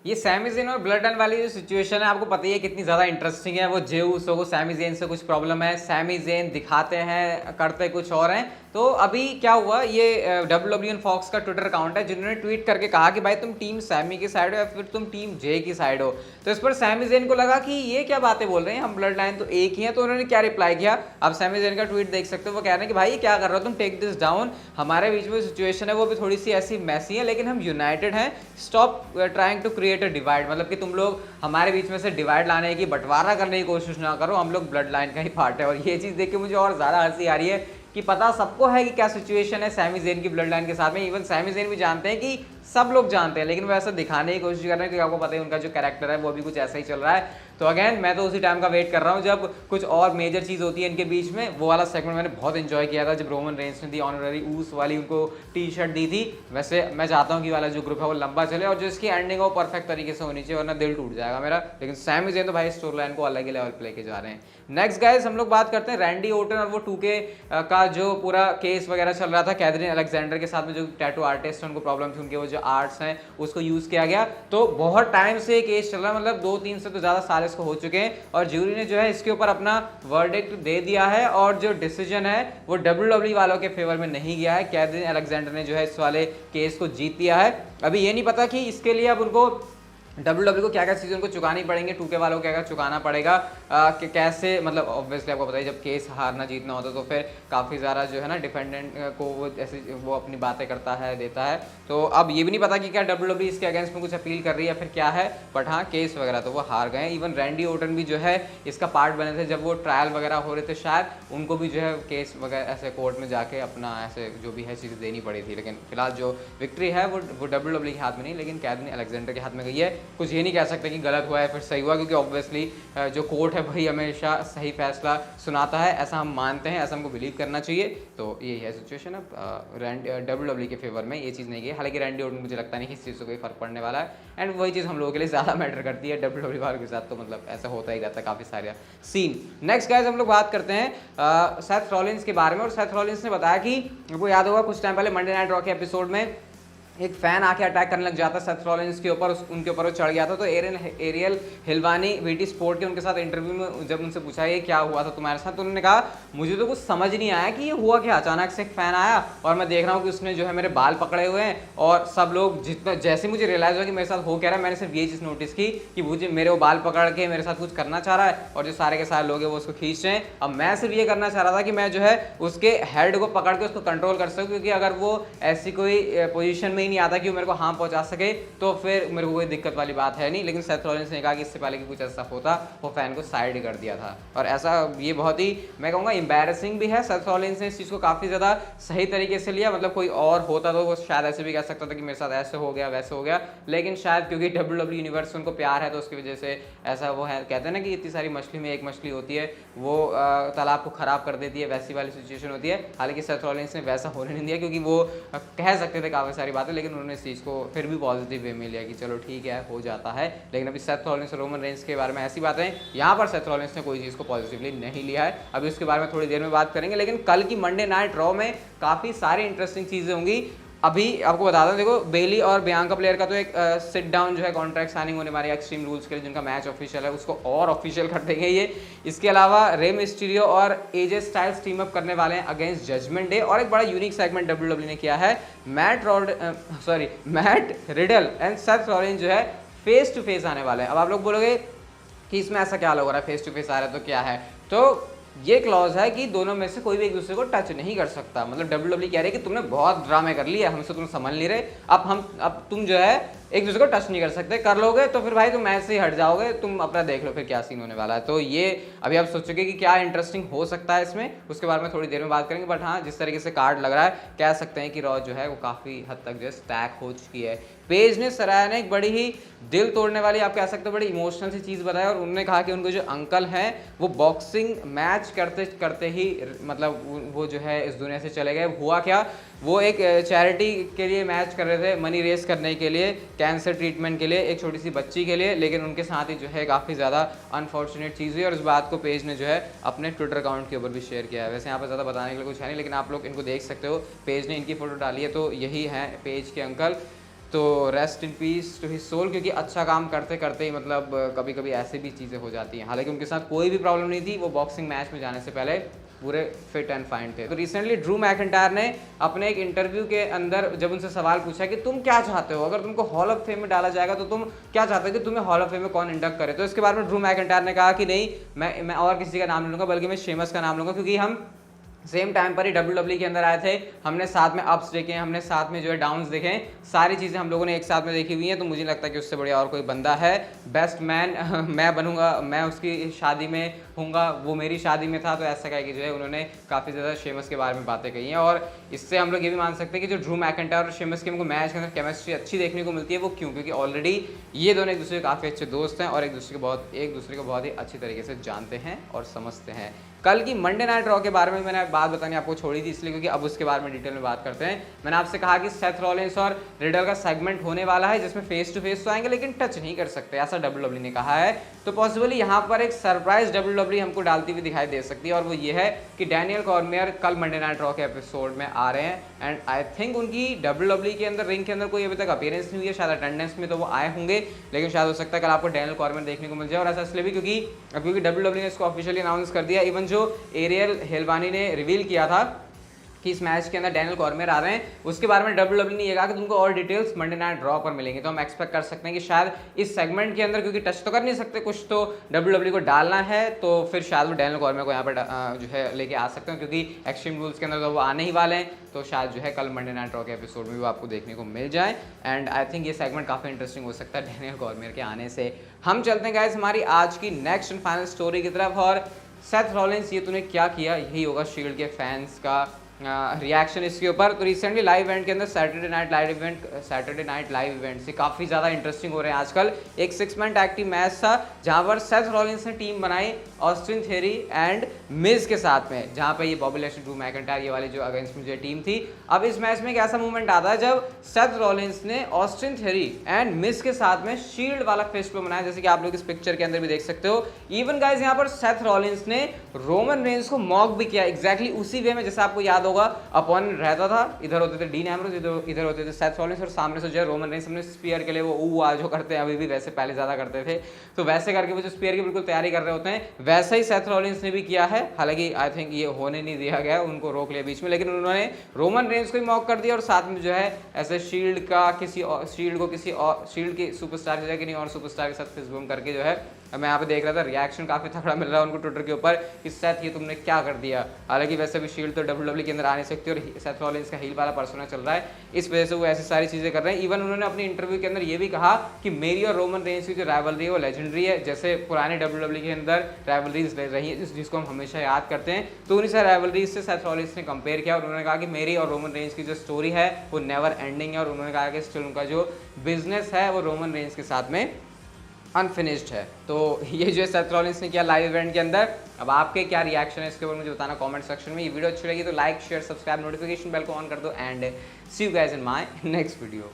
ये Sami Zayn और blood line वाली जो सिचुएशन है आपको पता ही है कितनी ज़्यादा इंटरेस्टिंग है। वो जेउसो को सैमी ज़ेन से कुछ प्रॉब्लम है, सैमी ज़ेन दिखाते हैं करते कुछ और हैं। तो अभी क्या हुआ, ये WWE फॉक्स का ट्विटर अकाउंट है जिन्होंने ट्वीट करके कहा कि भाई तुम टीम सैमी की साइड हो या फिर तुम टीम जे की साइड हो। तो इस पर सैमी ज़ेन को लगा कि ये क्या बातें बोल रहे हैं, हम ब्लड लाइन तो एक ही हैं। तो उन्होंने क्या रिप्लाई किया, आप सैमी ज़ेन का ट्वीट देख सकते हो। वो कह रहे हैं कि भाई क्या कर रहे हो तुम, टेक दिस डाउन। हमारे बीच में सिचुएशन है वो भी थोड़ी सी ऐसी मैसी है, लेकिन हम यूनाइटेड हैं। Stop trying to create a divide, मतलब कि तुम लोग हमारे बीच में से डिवाइड लाने की, बंटवारा करने की कोशिश ना करो, हम लोग ब्लड लाइन का ही पार्ट है। और ये चीज़ देख के मुझे और ज़्यादा हंसी आ रही है कि पता सबको है कि क्या सिचुएशन है सैमी ज़ेन की ब्लड लाइन के साथ में। इवन सैमी ज़ेन भी जानते हैं कि सब लोग जानते हैं, लेकिन वो ऐसा दिखाने की कोशिश कर रहे हैं क्योंकि आपको पता है उनका जो कैरेक्टर है वो भी कुछ ऐसा ही चल रहा है। तो अगेन मैं तो उसी टाइम का वेट कर रहा हूँ जब कुछ और मेजर चीज़ होती है इनके बीच में। वो वाला सेगमेंट मैंने बहुत एंजॉय किया था जब रोमन रेंस ने दी ऑनररी ऊस वाली उनको टी शर्ट दी थी। वैसे मैं चाहता हूँ कि वाला जो ग्रुप है वो लंबा चले और जो इसकी एंडिंग है वो परफेक्ट तरीके से होनी चाहिए, वरना दिल टूट जाएगा मेरा। लेकिन सैमी ज़ेन तो भाई स्टोरी लाइन को अलग ही लेवल पे लेके जा रहे हैं। नेक्स्ट गाइस हम लोग बात करते हैं रैंडी ओर्टन और वो 2K का जो पूरा केस वगैरह चल रहा था कैथरीन अलेक्जेंडर के साथ में, जो टैटू आर्टिस्ट है उनको प्रॉब्लम थी, उनके वो जो आर्ट्स हैं उसको यूज़ किया गया। तो बहुत टाइम से केस चल रहा है, मतलब 2-3 से तो ज़्यादा साल इसको हो चुके हैं और ज्यूरी ने जो है इसके ऊपर अपना वर्डिक्ट दे दिया है और जो डिसीजन है वो WWE वालों के फेवर में नहीं गया है। कैथरीन अलेक्जेंडर ने जो है इस वाले केस को जीत दिया है। अभी ये नहीं पता कि इसके लिए अब उनको WWE को क्या क्या चीज़ें उनको चुकानी पड़ेंगे, 2K वालों को क्या क्या चुकाना पड़ेगा, कि कैसे, मतलब ऑब्वियसली आपको पता है जब केस हारना जीतना होता है तो फिर काफ़ी ज़्यादा जो है ना डिफेंडेंट को वो ऐसे वो अपनी बातें करता है, देता है। तो अब ये भी नहीं पता कि क्या WWE इसके अगेंस्ट में कुछ अपील कर रही है फिर क्या है, बट हाँ केस वगैरह तो वो हार गए। इवन रैंडी ओर्टन भी जो है इसका पार्ट बने थे जब वो ट्रायल वगैरह हो रहे थे, शायद उनको भी जो है केस वगैरह ऐसे कोर्ट में जाके अपना ऐसे जो भी है चीज़ें देनी पड़ी थी। लेकिन फिलहाल जो विक्ट्री है वो WWE के हाथ में नहीं, लेकिन कैथरीन अलेक्जेंडर के हाथ में गई है। कुछ ये नहीं कह सकते कि गलत हुआ है फिर सही हुआ, क्योंकि ऑब्वियसली जो कोर्ट है वही हमेशा सही फैसला सुनाता है, ऐसा हम मानते हैं, ऐसा हमको बिलीव करना चाहिए। तो यही है सिचुएशन। अब WWE के फेवर में ये चीज़ नहीं गई। हालांकि रैंडी ओर्टन मुझे लगता नहीं कि इस चीज़ से कोई फर्क पड़ने वाला है, एंड वही चीज़ हम लोगों के लिए ज़्यादा मैटर करती है। WWE वालों के साथ तो मतलब ऐसा होता ही रहता है काफ़ी सारे सीन। नेक्स्ट गाइस हम लोग बात करते हैं सेथ रॉलिंस के बारे में। और सेथ रॉलिंस ने बताया कि आपको याद होगा कुछ टाइम पहले मंडे नाइट रॉ के एपिसोड में एक फैन आके अटैक करने लग जाता है सेथ रॉलिंस के ऊपर, उनके ऊपर वो चढ़ गया था। तो एरियल हिलवानी वीटी स्पोर्ट के उनके साथ इंटरव्यू में जब उनसे पूछा ये क्या हुआ था तुम्हारे साथ, तो उन्होंने कहा मुझे तो कुछ समझ नहीं आया कि ये हुआ क्या। अचानक से एक फैन आया और मैं देख रहा हूँ कि उसने जो है मेरे बाल पकड़े हुए हैं और सब लोग जितना जैसे मुझे रियलाइज हुआ कि मेरे साथ हो क्या रहा है, मैंने सिर्फ ये चीज़ नोटिस की कि मुझे मेरे वो बाल पकड़ के मेरे साथ कुछ करना चाह रहा है और जो सारे के सारे लोग हैं वो उसको खींच रहे हैं। अब मैं सिर्फ ये करना चाह रहा था कि मैं जो है उसके हेड को पकड़ के उसको कंट्रोल कर सकूँ, क्योंकि अगर वो ऐसी कोई पोजीशन में ही नहीं आता कि वो मेरे को हार्म पहुंचा सके तो फिर मेरे को कोई दिक्कत वाली बात है नहीं। लेकिन सेथ रॉलिंस ने कहा कि इससे पहले कि कुछ ऐसा होता वो फैन को साइड कर दिया था, और ऐसा ये बहुत ही मैं कहूँगा एम्बैरेसिंग भी है। सेथ रॉलिंस ने इस चीज़ को काफ़ी ज़्यादा सही तरीके से लिया। मतलब कोई और होता तो वो शायद ऐसे भी कह सकता था कि मेरे साथ ऐसे हो गया वैसे हो गया, लेकिन शायद क्योंकि WWE यूनिवर्स उनको प्यार है तो उसकी वजह से ऐसा वो है। कहते हैं ना कि इतनी सारी मछली में एक मछली होती है वो तालाब को ख़राब कर देती है, वैसी वाली सिचुएशन होती है। हालांकि सेथ रॉलिंस ने वैसा होने नहीं दिया, क्योंकि वो कह सकते थे काफ़ी सारी बातें, लेकिन उन्होंने इस चीज़ को फिर भी पॉजिटिव वे में लिया कि चलो ठीक है हो जाता है। लेकिन अभी सेथ रॉलिंस और रोमन रेंस के बारे में ऐसी बातें यहाँ पर सेथ रॉलिंस ने कोई चीज़ को पॉजिटिवली नहीं लिया है। अभी उसके बारे में थोड़ी देर में बात करेंगे। लेकिन कल की मंडे नाइट रॉ में काफ़ी सारी इंटरेस्टिंग चीज़ें होंगी। अभी आपको बता दूं, देखो बेली और बियांका प्लेयर का तो एक सिट डाउन जो है कॉन्ट्रैक्ट साइनिंग होने वाली है एक्सट्रीम रूल्स के लिए, जिनका मैच ऑफिशियल है उसको और ऑफिशियल कर देंगे ये। इसके अलावा रे मिस्टीरियो और एजे स्टाइल्स टीम अप करने वाले हैं अगेंस्ट जजमेंट डे। और एक बड़ा यूनिक सेगमेंट WWE ने किया है, Matt Riddle and Seth Rollins जो है फेस टू फेस आने वाले हैं। अब आप लोग बोलोगे कि इसमें ऐसा क्या लग रहा है, फेस टू फेस आ रहा है तो क्या है, तो ये क्लॉज है कि दोनों में से कोई भी एक दूसरे को टच नहीं कर सकता। मतलब WWE कह रही है कि तुमने बहुत ड्रामे कर लिए, हमसे तुम संभल नहीं रहे, अब तुम जो है एक दूसरे को टच नहीं कर सकते, कर लोगे तो फिर भाई तुम मैच से ही हट जाओगे, तुम अपना देख लो फिर क्या सीन होने वाला है। तो ये अभी आप सोचोगे कि क्या इंटरेस्टिंग हो सकता है इसमें, उसके बारे में थोड़ी देर में बात करेंगे। बट हाँ जिस तरीके से कार्ड लग रहा है कह सकते हैं कि रॉ जो है वो काफ़ी हद तक जो है स्टैक हो चुकी है। पेज ने सराया ने एक बड़ी ही दिल तोड़ने वाली, आप कह सकते हो बड़ी इमोशनल सी चीज़ बताई, और उन्होंने कहा कि उनको जो अंकल हैं वो बॉक्सिंग मैच करते करते ही मतलब वो जो है इस दुनिया से चले गए। हुआ क्या, वो एक चैरिटी के लिए मैच कर रहे थे, मनी रेस करने के लिए, कैंसर ट्रीटमेंट के लिए, एक छोटी सी बच्ची के लिए, लेकिन उनके साथ ही जो है काफ़ी ज़्यादा अनफॉर्चुनेट चीज़ हुई, और इस बात को पेज ने जो है अपने ट्विटर अकाउंट के ऊपर भी शेयर किया है। वैसे यहाँ पर ज़्यादा बताने के लिए कुछ है नहीं, लेकिन आप लोग इनको देख सकते हो, पेज ने इनकी फ़ोटो डाली है, तो यही है पेज के अंकल। तो rest in peace to his soul, क्योंकि अच्छा काम करते करते ही मतलब कभी कभी ऐसे भी चीज़ें हो जाती हैं। हालांकि उनके साथ कोई भी प्रॉब्लम नहीं थी, वो बॉक्सिंग मैच में जाने से पहले पूरे फिट एंड फाइन थे। तो रिसेंटली ड्रू मैकिंटायर ने अपने एक इंटरव्यू के अंदर जब उनसे सवाल पूछा कि तुम क्या चाहते हो, अगर तुमको हॉल ऑफ फेम में डाला जाएगा तो तुम क्या चाहते हो कि तुम्हें हॉल ऑफ फेम में कौन इंडक्ट करे। तो इसके बारे में ड्रू मैकिंटायर ने कहा कि नहीं, मैं और किसी का नाम नहीं लूँगा, बल्कि मैं शेमस का नाम लूँगा, क्योंकि हम सेम टाइम पर ही WWE के अंदर आए थे, हमने साथ में अप्स देखे, हमने साथ में जो है डाउन्स देखे, सारी चीज़ें हम लोगों ने एक साथ में देखी हुई हैं। तो मुझे लगता है कि उससे बढ़िया और कोई बंदा है, बेस्ट मैन मैं बनूंगा, मैं उसकी शादी में हूँगा, वो मेरी शादी में था। तो ऐसा कह कि जो है उन्होंने काफ़ी ज़्यादा शेमस के बारे में बातें कही हैं। और इससे हम लोग ये भी मान सकते हैं कि जो ड्रू मैकिंटायर और शेमस की हमको मैच के अंदर केमिस्ट्री अच्छी देखने को मिलती है। वो क्यों? क्योंकि ऑलरेडी ये दोनों एक दूसरे के काफ़ी अच्छे दोस्त हैं और एक दूसरे को बहुत ही अच्छी तरीके से जानते हैं और समझते हैं। कल की मंडे नाइट रॉ के बारे में मैंने बात बतानी आपको छोड़ी थी, इसलिए क्योंकि अब उसके बारे में डिटेल में बात करते हैं। मैंने आपसे कहा कि सेथ रॉलिंस और रिडल का सेगमेंट होने वाला है जिसमें फेस टू फेस तो आएंगे लेकिन टच नहीं कर सकते, ऐसा WWE ने कहा है। तो पॉसिबली यहाँ पर एक सरप्राइज WWE हमको डालती हुई दिखाई दे सकती है, और वो ये है कि डैनियल कॉर्मियर कल मंडे नाइट रॉ के एपिसोड में आ रहे हैं। एंड आई थिंक उनकी WWE के अंदर रिंग के अंदर कोई अभी तक अपीयरेंस नहीं हुई है, शायद अटेंडेंस में तो वो आए होंगे, लेकिन शायद हो सकता है कल आपको डैनियल कॉर्मियर देखने को मिल जाए। और ऐसा इसलिए भी क्योंकि WWE ने इसको ऑफिशियली अनाउंस कर दिया। इवन जो एरियल हेलवानी ने रिवील किया था कि इस मैच के अंदर डैनियल कॉर्मियर आ रहे हैं, उसके बारे में WWE ने ये कहा कि तुमको और डिटेल्स मंडे नाइट ड्रॉ पर मिलेंगे। तो हम एक्सपेक्ट कर सकते हैं कि शायद इस सेगमेंट के अंदर, क्योंकि टच तो कर नहीं सकते, कुछ तो WWE को डालना है, तो फिर शायद वो डैनियल कॉर्मियर को यहाँ पर जो है लेके आ सकते हैं, क्योंकि एक्सट्रीम रूल्स के अंदर तो वो आने ही वाले हैं। तो शायद जो है कल मंडे नाइट ड्रॉ के एपिसोड में भी आपको देखने को मिल जाए। एंड आई थिंक ये सेगमेंट काफ़ी इंटरेस्टिंग हो सकता है डैनियल कॉर्मियर के आने से। हम चलते हैं गाइस हमारी आज की नेक्स्ट एंड फाइनल स्टोरी की तरफ। और सेथ रॉलिंस, ये तूने क्या किया, यही होगा शील्ड के फैंस का रिएक्शन इसके ऊपर। तो रिसेंटली लाइव इवेंट के अंदर सैटरडे नाइट लाइव इवेंट से काफ़ी ज़्यादा इंटरेस्टिंग हो रहे हैं आजकल। एक 6 मैन टैग टीम मैच था जहां पर सेथ रॉलिंस ने टीम बनाई ऑस्टिन थ्योरी एंड मिज के साथ में, जहां पे ये बॉबी लैशली, ड्रू मैकिंटायर, ये वाली जो अगेंस्ट में जो टीम थी। अब इस मैच में एक ऐसा मूवमेंट आता है जब सेथ रॉलिंस ने ऑस्टिन थ्योरी एंड मिज के साथ में शील्ड वाला फेस पे बनाया, जैसे कि आप लोग इस पिक्चर के अंदर भी देख सकते हो। इवन गाइज यहाँ पर सेथ रॉलिंस ने रोमन रेंज को मॉक भी किया एग्जैक्टली उसी वे में, जैसे आपको याद होगा अपॉन रहता था, इधर होते थे डीन एम्ब्रोस, इधर होते थे सेथ रॉलिंस, और सामने से जो है रोमन रेंज अपने स्पीयर के लिए वो जो करते हैं अभी भी, वैसे पहले ज़्यादा करते थे, तो वैसे करके वो जो स्पीयर की बिल्कुल तैयारी कर रहे होते हैं, वैसा ही सेथ रॉलिंस ने भी किया है। हालांकि आई थिंक ये होने नहीं दिया गया, उनको रोक लिया बीच में, लेकिन उन्होंने रोमन रेंज को ही मॉक कर दिया और साथ में जो है ऐसे शील्ड की सुपरस्टार की जगह किसी और सुपरस्टार के साथ फेस बूम करके जो है, मैं यहाँ पे देख रहा था रिएक्शन काफ़ी तगड़ा मिल रहा है उनको ट्विटर के ऊपर कि सेथ ये तुमने क्या कर दिया। हालांकि वैसे भी शील्ड तो WWE के अंदर आ नहीं सकती और सेथ रॉलिंस का हील वाला पर्सोना चल रहा है, इस वजह से वो ऐसी सारी चीज़ें कर रहे हैं। इवन उन्होंने अपनी इंटरव्यू के अंदर ये भी कहा कि मेरी और रोमन रेंज की जो राइवलरी है वो लेजेंडरी है, जैसे पुराने WWE के अंदर राइवलरीज रही है जिसको हम हमेशा याद करते हैं। तो उन्हीं से राइवलरीज से सेथ रॉलिंस ने कंपेयर किया और उन्होंने कहा कि मेरी और रोमन रेंज की जो स्टोरी है वो नेवर एंडिंग है, और उन्होंने कहा कि स्टिल उनका जो बिजनेस है वो रोमन रेंज के साथ में अनफिनिश्ड है। तो ये जो सेथ रॉलिंस ने किया लाइव इवेंट के अंदर, अब आपके क्या रिएक्शन है इसके ऊपर मुझे बताना कमेंट सेक्शन में। ये वीडियो अच्छी लगी तो like share subscribe notification bell को ऑन कर दो and see you guys in my next video.